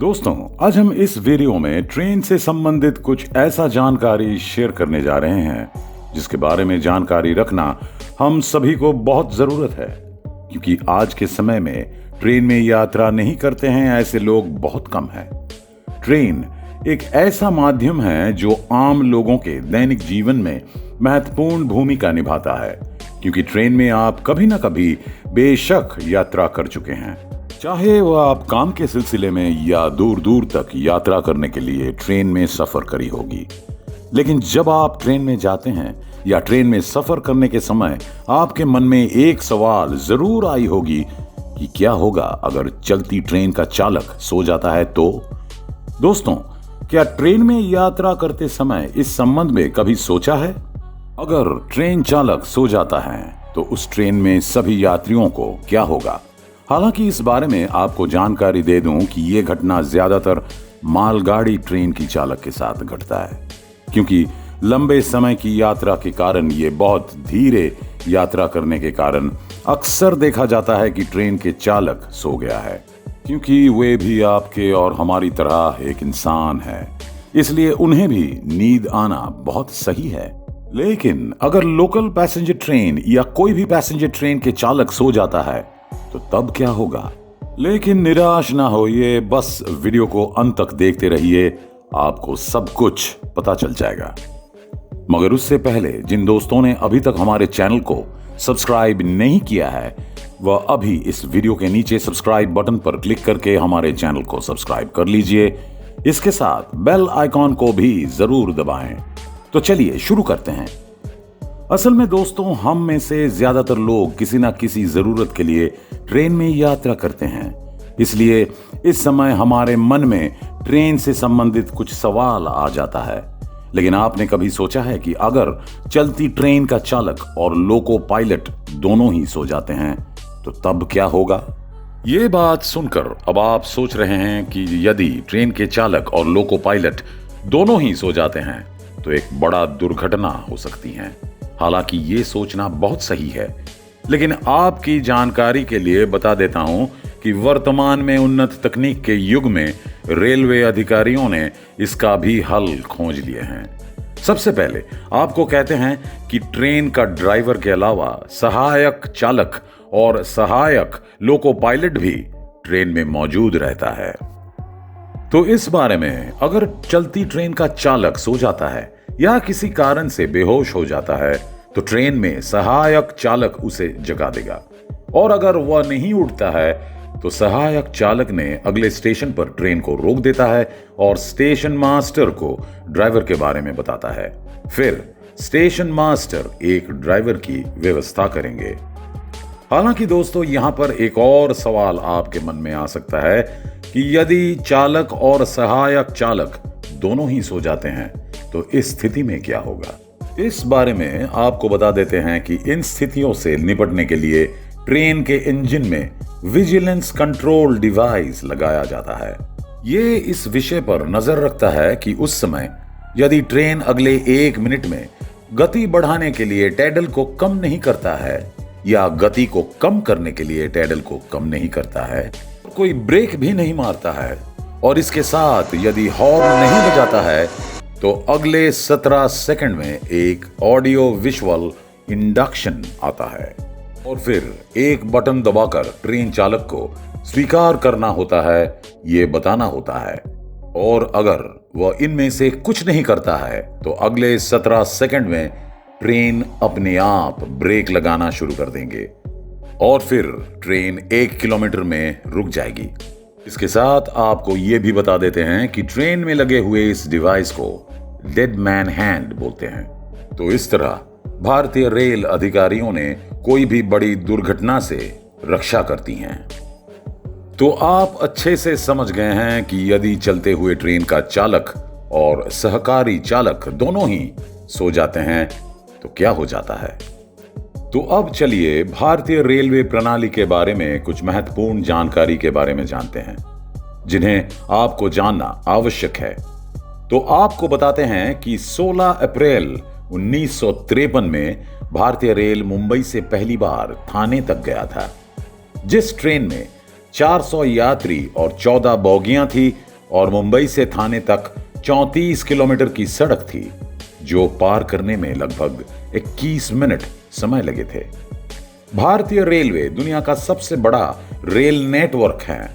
दोस्तों, आज हम इस वीडियो में ट्रेन से संबंधित कुछ ऐसा जानकारी शेयर करने जा रहे हैं जिसके बारे में जानकारी रखना हम सभी को बहुत जरूरत है, क्योंकि आज के समय में ट्रेन में यात्रा नहीं करते हैं ऐसे लोग बहुत कम हैं। ट्रेन एक ऐसा माध्यम है जो आम लोगों के दैनिक जीवन में महत्वपूर्ण भूमिका निभाता है, क्योंकि ट्रेन में आप कभी ना कभी बेशक यात्रा कर चुके हैं, चाहे वह आप काम के सिलसिले में या दूर दूर तक यात्रा करने के लिए ट्रेन में सफर करी होगी। लेकिन जब आप ट्रेन में जाते हैं या ट्रेन में सफर करने के समय आपके मन में एक सवाल जरूर आई होगी कि क्या होगा अगर चलती ट्रेन का चालक सो जाता है तो? दोस्तों, क्या ट्रेन में यात्रा करते समय इस संबंध में कभी सोचा है? अगर ट्रेन चालक सो जाता है तो उस ट्रेन में सभी यात्रियों को क्या होगा? हालांकि इस बारे में आपको जानकारी दे दूं कि यह घटना ज्यादातर मालगाड़ी ट्रेन की चालक के साथ घटता है, क्योंकि लंबे समय की यात्रा के कारण ये बहुत धीरे यात्रा करने के कारण अक्सर देखा जाता है कि ट्रेन के चालक सो गया है, क्योंकि वे भी आपके और हमारी तरह एक इंसान है, इसलिए उन्हें भी नींद आना बहुत सही है। लेकिन अगर लोकल पैसेंजर ट्रेन या कोई भी पैसेंजर ट्रेन के चालक सो जाता है तो तब क्या होगा? लेकिन निराश ना होइए, बस वीडियो को अंत तक देखते रहिए, आपको सब कुछ पता चल जाएगा। मगर उससे पहले जिन दोस्तों ने अभी तक हमारे चैनल को सब्सक्राइब नहीं किया है, वह अभी इस वीडियो के नीचे सब्सक्राइब बटन पर क्लिक करके हमारे चैनल को सब्सक्राइब कर लीजिए। इसके साथ बेल आइकॉन को भी जरूर दबाएं। तो चलिए शुरू करते हैं। असल में दोस्तों, हम में से ज्यादातर लोग किसी ना किसी जरूरत के लिए ट्रेन में यात्रा करते हैं, इसलिए इस समय हमारे मन में ट्रेन से संबंधित कुछ सवाल आ जाता है। लेकिन आपने कभी सोचा है कि अगर चलती ट्रेन का चालक और लोको पायलट दोनों ही सो जाते हैं तो तब क्या होगा? ये बात सुनकर अब आप सोच रहे हैं कि यदि ट्रेन के चालक और लोको पायलट दोनों ही सो जाते हैं तो एक बड़ा दुर्घटना हो सकती है। हालांकि ये सोचना बहुत सही है, लेकिन आपकी जानकारी के लिए बता देता हूं कि वर्तमान में उन्नत तकनीक के युग में रेलवे अधिकारियों ने इसका भी हल खोज लिए हैं। सबसे पहले आपको कहते हैं कि ट्रेन का ड्राइवर के अलावा सहायक चालक और सहायक लोको पायलट भी ट्रेन में मौजूद रहता है। तो इस बारे में, अगर चलती ट्रेन का चालक सो जाता है या किसी कारण से बेहोश हो जाता है तो ट्रेन में सहायक चालक उसे जगा देगा, और अगर वह नहीं उठता है तो सहायक चालक ने अगले स्टेशन पर ट्रेन को रोक देता है और स्टेशन मास्टर को ड्राइवर के बारे में बताता है। फिर स्टेशन मास्टर एक ड्राइवर की व्यवस्था करेंगे। हालांकि दोस्तों, यहां पर एक और सवाल आपके मन में आ सकता है कि यदि चालक और सहायक चालक दोनों ही सो जाते हैं तो इस स्थिति में क्या होगा? इस बारे में आपको बता देते हैं कि इन स्थितियों से निपटने के लिए ट्रेन के इंजन में विजिलेंस कंट्रोल डिवाइस लगाया जाता है। ये इस विषय पर नजर रखता है कि उस समय यदि ट्रेन अगले 1 मिनट में गति बढ़ाने के लिए टैडल को कम नहीं करता है या गति को कम करने के लिए टैडल को कम नहीं करता है, कोई ब्रेक भी नहीं मारता है और इसके साथ यदि हॉर्न नहीं बजाता है तो अगले 17 सेकंड में एक ऑडियो विजुअल इंडक्शन आता है और फिर एक बटन दबाकर ट्रेन चालक को स्वीकार करना होता है, ये बताना होता है, और अगर वह इनमें से कुछ नहीं करता है तो अगले 17 सेकंड में ट्रेन अपने आप ब्रेक लगाना शुरू कर देंगे और फिर ट्रेन 1 किलोमीटर में रुक जाएगी। इसके साथ आपको यह भी बता देते हैं कि ट्रेन में लगे हुए इस डिवाइस को डेड मैन हैंड बोलते हैं। तो इस तरह भारतीय रेल अधिकारियों ने कोई भी बड़ी दुर्घटना से रक्षा करती हैं। तो आप अच्छे से समझ गए हैं कि यदि चलते हुए ट्रेन का चालक और सहकारी चालक दोनों ही सो जाते हैं तो क्या हो जाता है। तो अब चलिए भारतीय रेलवे प्रणाली के बारे में कुछ महत्वपूर्ण जानकारी के बारे में जानते हैं जिन्हें आपको जानना आवश्यक है। तो आपको बताते हैं कि 16 अप्रैल 1953 में भारतीय रेल मुंबई से पहली बार थाने तक गया था। जिस ट्रेन में 400 यात्री और 14 बोगियां थी, और मुंबई से थाने तक 34 किलोमीटर की सड़क थी, जो पार करने में लगभग 21 मिनट समय लगे थे। भारतीय रेलवे दुनिया का सबसे बड़ा रेल नेटवर्क है,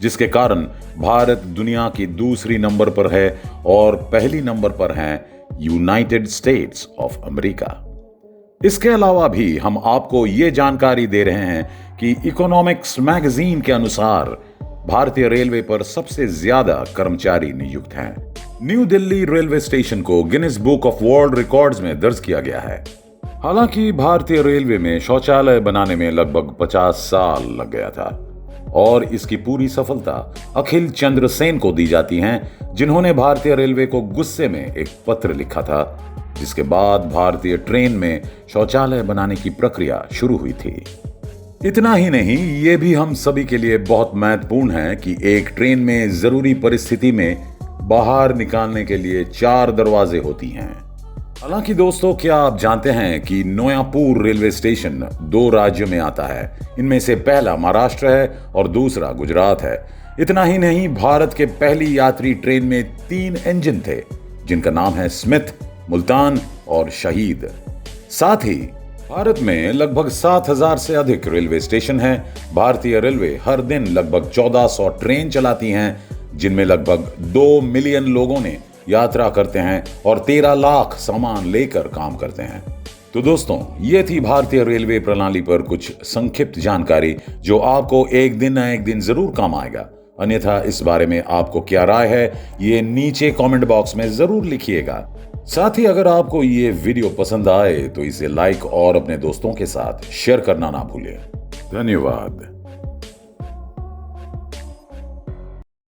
जिसके कारण भारत दुनिया की दूसरी नंबर पर है और पहली नंबर पर है यूनाइटेड स्टेट्स ऑफ अमेरिका। इसके अलावा भी हम आपको ये जानकारी दे रहे हैं कि इकोनॉमिक्स मैगजीन के अनुसार भारतीय रेलवे पर सबसे ज्यादा कर्मचारी नियुक्त हैं। न्यू दिल्ली रेलवे स्टेशन को Guinness book of world records में दर्ज किया गया है। हालांकि भारतीय रेलवे में शौचालय बनाने में लगभग 50 साल लग गया था और इसकी पूरी सफलता अखिल चंद्र सेन को दी जाती है, जिन्होंने भारतीय रेलवे को गुस्से में एक पत्र लिखा था, जिसके बाद भारतीय ट्रेन में शौचालय बनाने की प्रक्रिया शुरू हुई थी। इतना ही नहीं, ये भी हम सभी के लिए बहुत महत्वपूर्ण है कि एक ट्रेन में जरूरी परिस्थिति में बाहर निकालने के लिए 4 दरवाजे होती हैं। हालांकि दोस्तों, क्या आप जानते हैं कि नोयापुर रेलवे स्टेशन 2 राज्यों में आता है। इनमें से पहला महाराष्ट्र है और दूसरा गुजरात है। इतना ही नहीं, भारत के पहली यात्री ट्रेन में 3 इंजन थे, जिनका नाम है स्मिथ, मुल्तान और शहीद। साथ ही भारत में लगभग 7,000 से अधिक रेलवे स्टेशन हैं। भारतीय रेलवे हर दिन लगभग 1400 ट्रेन चलाती हैं, जिनमें लगभग 2 मिलियन लोगों ने यात्रा करते हैं और 13 लाख सामान लेकर काम करते हैं। तो दोस्तों, ये थी भारतीय रेलवे प्रणाली पर कुछ संक्षिप्त जानकारी, जो आपको एक दिन न एक दिन जरूर काम आएगा। अन्यथा इस बारे में आपको क्या राय है, ये नीचे कमेंट बॉक्स में जरूर लिखिएगा। साथ ही अगर आपको ये वीडियो पसंद आए तो इसे लाइक और अपने दोस्तों के साथ शेयर करना ना भूलें। धन्यवाद।